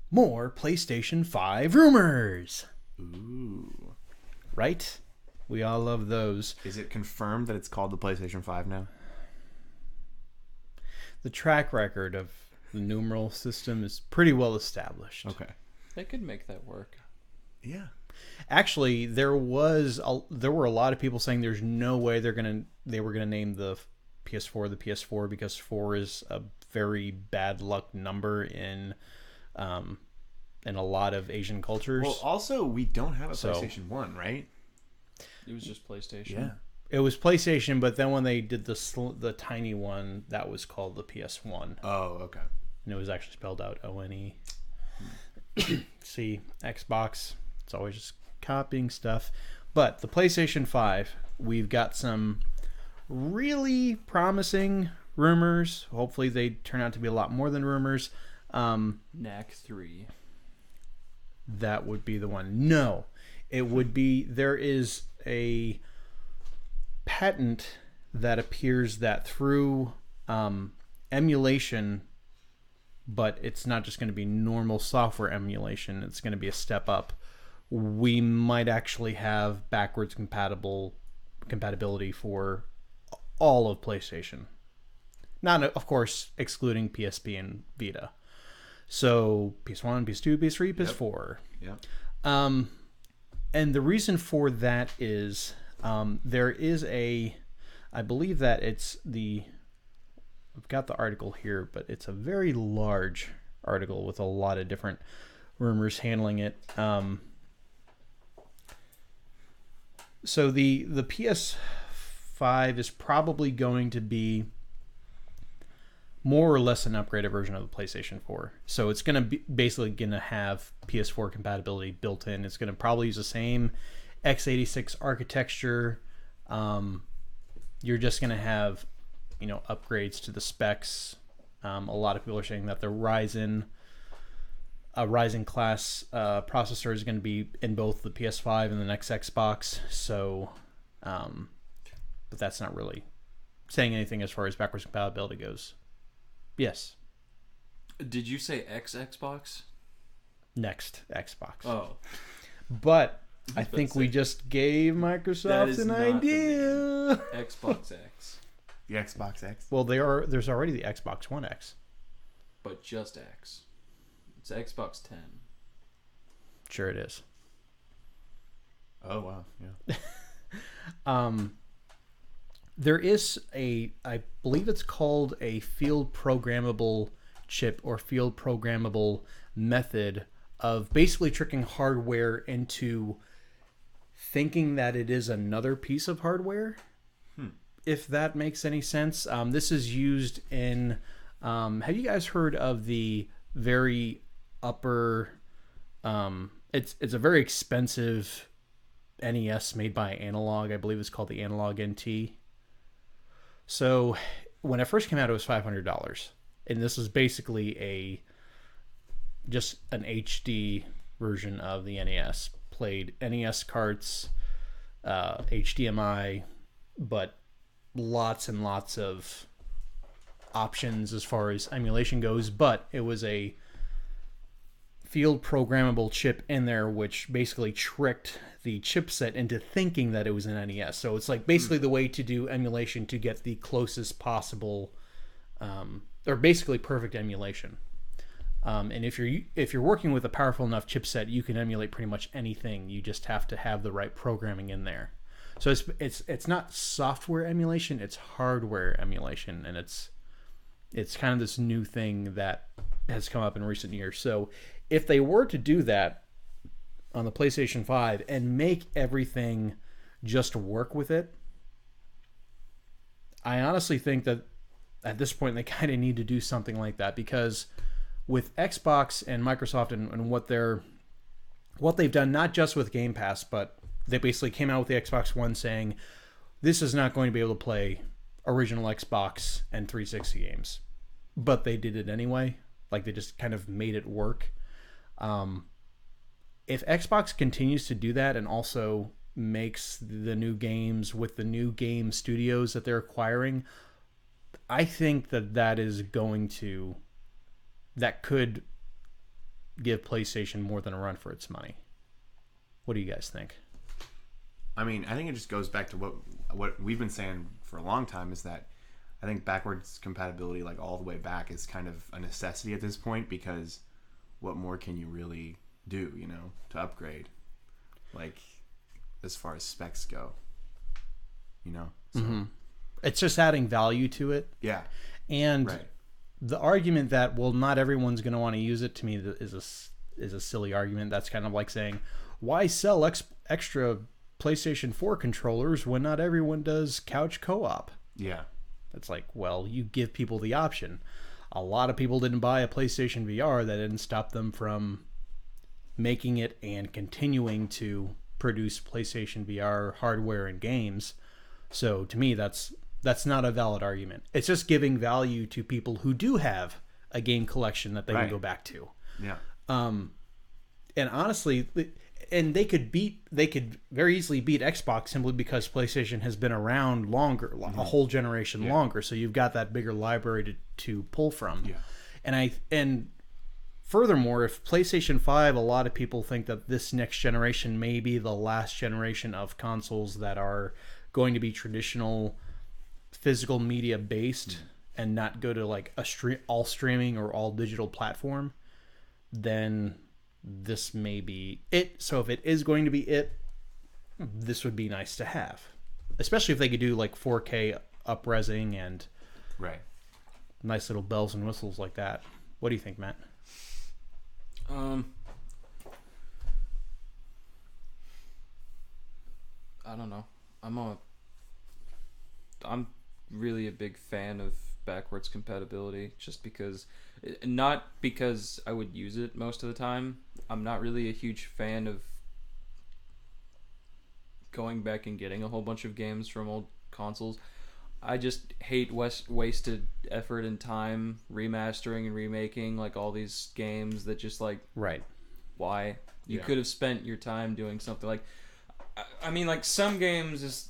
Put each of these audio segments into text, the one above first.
more PlayStation 5 rumors. Ooh. Right? We all love those. Is it confirmed that it's called the PlayStation 5 now? The track record of the numeral system is pretty well established. Okay. They could make that work. Yeah. Actually, there were a lot of people saying there's no way they were gonna name the PS4 the PS4 because 4 is a very bad luck number in a lot of Asian cultures. Well, also, we don't have a PlayStation 1, right? It was just PlayStation. Yeah. It was PlayStation, but then when they did the tiny one, that was called the PS1. Oh, okay. And it was actually spelled out ONE. See, Xbox, it's always just copying stuff. But the PlayStation 5, we've got some really promising rumors. Hopefully they turn out to be a lot more than rumors. NAC 3. That would be the one. No, it would be, there is a patent that appears that through emulation, but it's not just going to be normal software emulation, it's going to be a step up. We might actually have backwards compatibility for all of PlayStation. Not, of course, excluding PSP and Vita. So PS1, PS2, PS3, PS4. Yep. And the reason for that is there is I believe that it's I've got the article here, but it's a very large article with a lot of different rumors handling it. So the PS5 is probably going to be more or less an upgraded version of the PlayStation 4. So it's going to be basically going to have PS4 compatibility built in. It's going to probably use the same x86 architecture. You're just going to have, upgrades to the specs. A lot of people are saying that the Ryzen class processor is going to be in both the PS5 and the next Xbox. So, but that's not really saying anything as far as backwards compatibility goes. Yes. Did you say Xbox? Next Xbox. Oh. But I think we just gave Microsoft an idea. Xbox X. The Xbox X. Well, there's already the Xbox One X. But just X. It's Xbox 10. Sure it is. Oh, wow. Yeah. There is I believe it's called a field programmable chip or field programmable method of basically tricking hardware into thinking that it is another piece of hardware. If that makes any sense. This is used in, have you guys heard of the very upper, it's a very expensive NES made by Analog. I believe it's called the Analog NT. So when it first came out, it was $500, and this is basically just an HD version of the NES. Played NES carts, HDMI, but lots and lots of options as far as emulation goes. But it was a field programmable chip in there, which basically tricked the chipset into thinking that it was an NES. So it's like basically the way to do emulation to get the closest possible, or basically perfect emulation. And if you're working with a powerful enough chipset, you can emulate pretty much anything. You just have to have the right programming in there. So it's not software emulation, it's hardware emulation, and it's kind of this new thing that has come up in recent years. So if they were to do that on the PlayStation 5 and make everything just work with it, I honestly think that at this point they kind of need to do something like that, because with Xbox and Microsoft and what they've done, not just with Game Pass, but they basically came out with the Xbox One saying this is not going to be able to play original Xbox and 360 games, but they did it anyway. Like, they just kind of made it work. If Xbox continues to do that and also makes the new games with the new game studios that they're acquiring, I think that could give PlayStation more than a run for its money. What do you guys think? I mean, I think it just goes back to what we've been saying for a long time, is that I think backwards compatibility, like all the way back, is kind of a necessity at this point, because what more can you really do, to upgrade, like as far as specs go, So, It's just adding value to it. Yeah. And right. the argument that, well, not everyone's going to want to use it, to me is a silly argument. That's kind of like saying, why sell extra PlayStation 4 controllers when not everyone does couch co-op? Yeah. It's like, well, you give people the option. A lot of people didn't buy a PlayStation VR. That didn't stop them from making it and continuing to produce PlayStation VR hardware and games. So to me, that's not a valid argument. It's just giving value to people who do have a game collection that they can go back to. Yeah. And honestly, and they could very easily beat Xbox simply because PlayStation has been around longer, a whole generation longer. So you've got that bigger library to pull from. Yeah. And furthermore, if PlayStation 5, a lot of people think that this next generation may be the last generation of consoles that are going to be traditional physical media based and not go to like all streaming or all digital platform, then this may be it. So if it is going to be it, this would be nice to have, especially if they could do like 4K up-resing and right, nice little bells and whistles like that. What do you think, Matt? I don't know. I'm really a big fan of backwards compatibility, just because, not because I would use it most of the time. I'm not really a huge fan of going back and getting a whole bunch of games from old consoles. I just hate wasted effort and time remastering and remaking like all these games that just like, right, why? You could have spent your time doing something like, I mean, like some games just,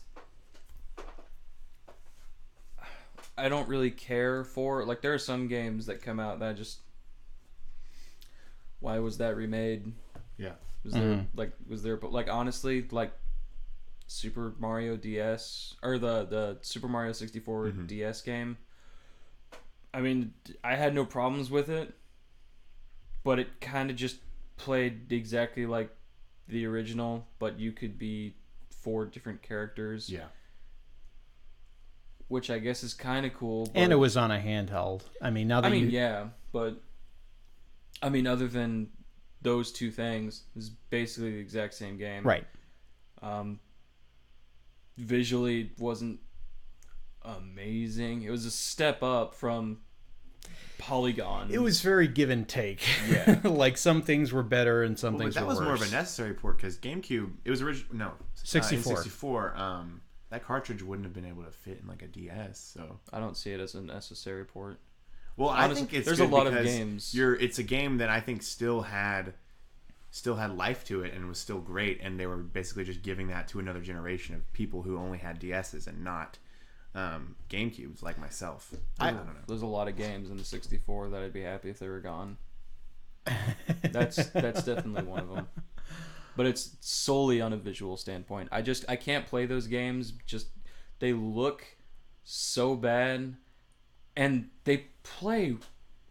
I don't really care for. Like there are some games that come out that I just, why was that remade? Yeah. Was there like honestly, like Super Mario DS or the Super Mario 64 DS game, I mean, I had no problems with it, but it kind of just played exactly like the original, but you could be 4 different characters. Yeah. Which I guess is kind of cool. But, and it was on a handheld. I mean, now that yeah, but I mean, other than those two things, it's basically the exact same game. Right. Visually, it wasn't amazing. It was a step up from Polygon. It was very give and take. Yeah. Like some things were better and some things were worse. That was more of a necessary port because GameCube, it was original. No, 64. 64. That cartridge wouldn't have been able to fit in like a DS. So I don't see it as a necessary port. Well, honestly, I think it's there's good a lot of because games. It's a game that I think still had life to it and was still great, and they were basically just giving that to another generation of people who only had DSs and not GameCubes like myself. I don't know. There's a lot of games in the 64 that I'd be happy if they were gone. That's definitely one of them. But it's solely on a visual standpoint. I can't play those games. Just they look so bad, and they play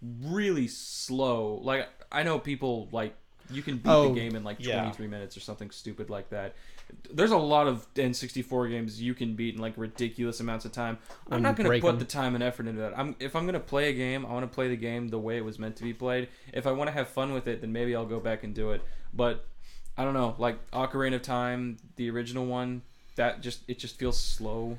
really slow. Like I know people like you can beat the game in like 23 minutes or something stupid like that. There's a lot of N64 games you can beat in like ridiculous amounts of time. I'm not going to put the time and effort into that. If I'm going to play a game, I want to play the game the way it was meant to be played. If I want to have fun with it, then maybe I'll go back and do it. But I don't know, like Ocarina of Time, the original one, it just feels slow.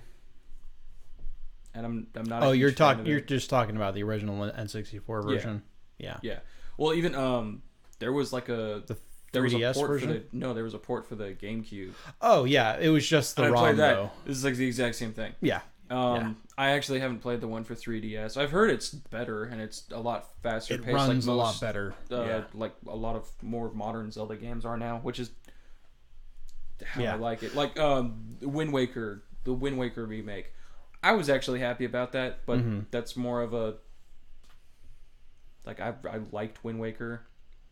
And I'm not. Oh, you're just talking about the original N64 version. Yeah. Yeah. Well, even there was like the 3DS version. There was a port for the GameCube. Oh yeah, it was just the ROM though. This is like the exact same thing. Yeah. I actually haven't played the one for 3DS. I've heard it's better and it's a lot faster. It paced, runs like a lot better. Like a lot of more modern Zelda games are now, which is how I like it. Like Wind Waker, the Wind Waker remake. I was actually happy about that, but that's more of a like I liked Wind Waker.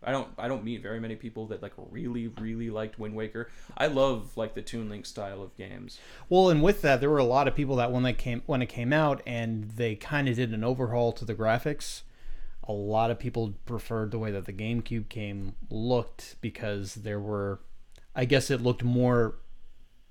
I don't meet very many people that like really really liked Wind Waker. I love like the Toon Link style of games. Well, and with that, there were a lot of people that when it came out and they kind of did an overhaul to the graphics. A lot of people preferred the way that the GameCube looked because there were, I guess it looked more.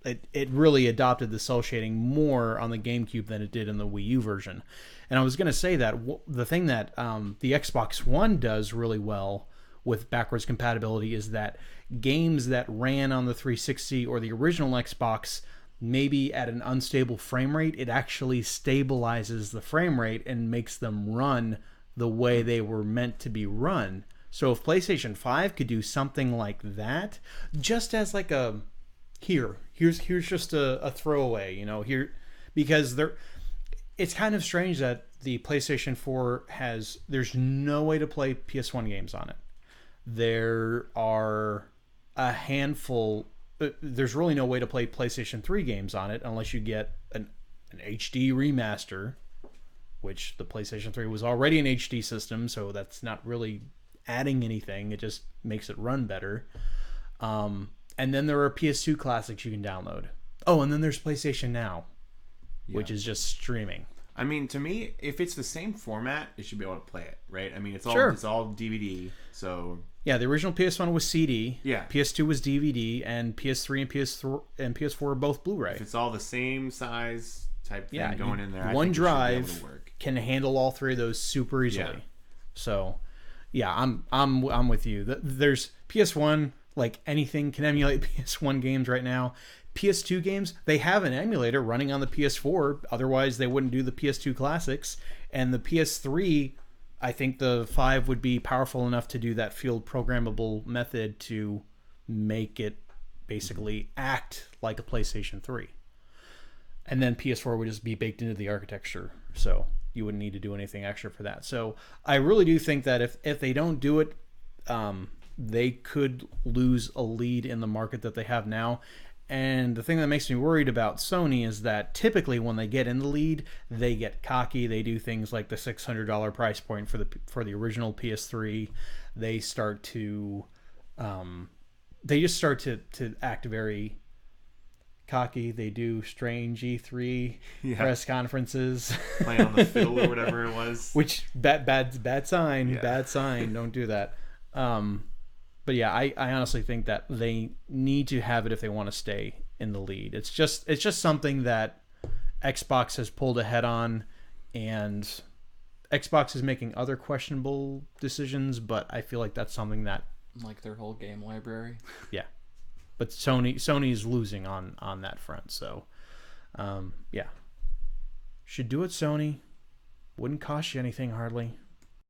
It really adopted the cell shading more on the GameCube than it did in the Wii U version. And I was going to say that the thing that the Xbox One does really well with backwards compatibility is that games that ran on the 360 or the original Xbox, maybe at an unstable frame rate, it actually stabilizes the frame rate and makes them run the way they were meant to be run. So if PlayStation 5 could do something like that, just as like a here's just a throwaway, because it's kind of strange that the PlayStation 4 there's no way to play PS1 games on it. There are a handful. There's really no way to play PlayStation 3 games on it unless you get an HD remaster, which the PlayStation 3 was already an HD system, so that's not really adding anything. It just makes it run better. And then there are PS2 classics you can download. Oh, and then there's PlayStation Now, which is just streaming. I mean, to me, if it's the same format, it should be able to play it, right? I mean, it's all DVD, so yeah. The original PS1 was CD. Yeah. PS2 was DVD, and PS3 and PS4 are both Blu-ray. If it's all the same size type thing going in there, one I think drive it should be able to work. Can handle all three of those super easily. Yeah. So, yeah, I'm with you. There's PS1, like anything can emulate PS1 games right now. PS2 games, they have an emulator running on the PS4. Otherwise, they wouldn't do the PS2 classics. And the PS3, I think the 5 would be powerful enough to do that field programmable method to make it basically act like a PlayStation 3. And then PS4 would just be baked into the architecture. So you wouldn't need to do anything extra for that. So I really do think that if they don't do it, they could lose a lead in the market that they have now. And the thing that makes me worried about Sony is that typically when they get in the lead, they get cocky. They do things like the $600 price point for the original PS3. They start to, to act very cocky. They do strange E3 press conferences, playing on the fiddle or whatever it was. Which bad sign. Yeah. Bad sign. Don't do that. But yeah, I honestly think that they need to have it if they want to stay in the lead. It's just something that Xbox has pulled ahead on, and Xbox is making other questionable decisions, but I feel like that's something that, like their whole game library. Yeah. But Sony's losing on that front. So yeah. Should do it, Sony. Wouldn't cost you anything hardly.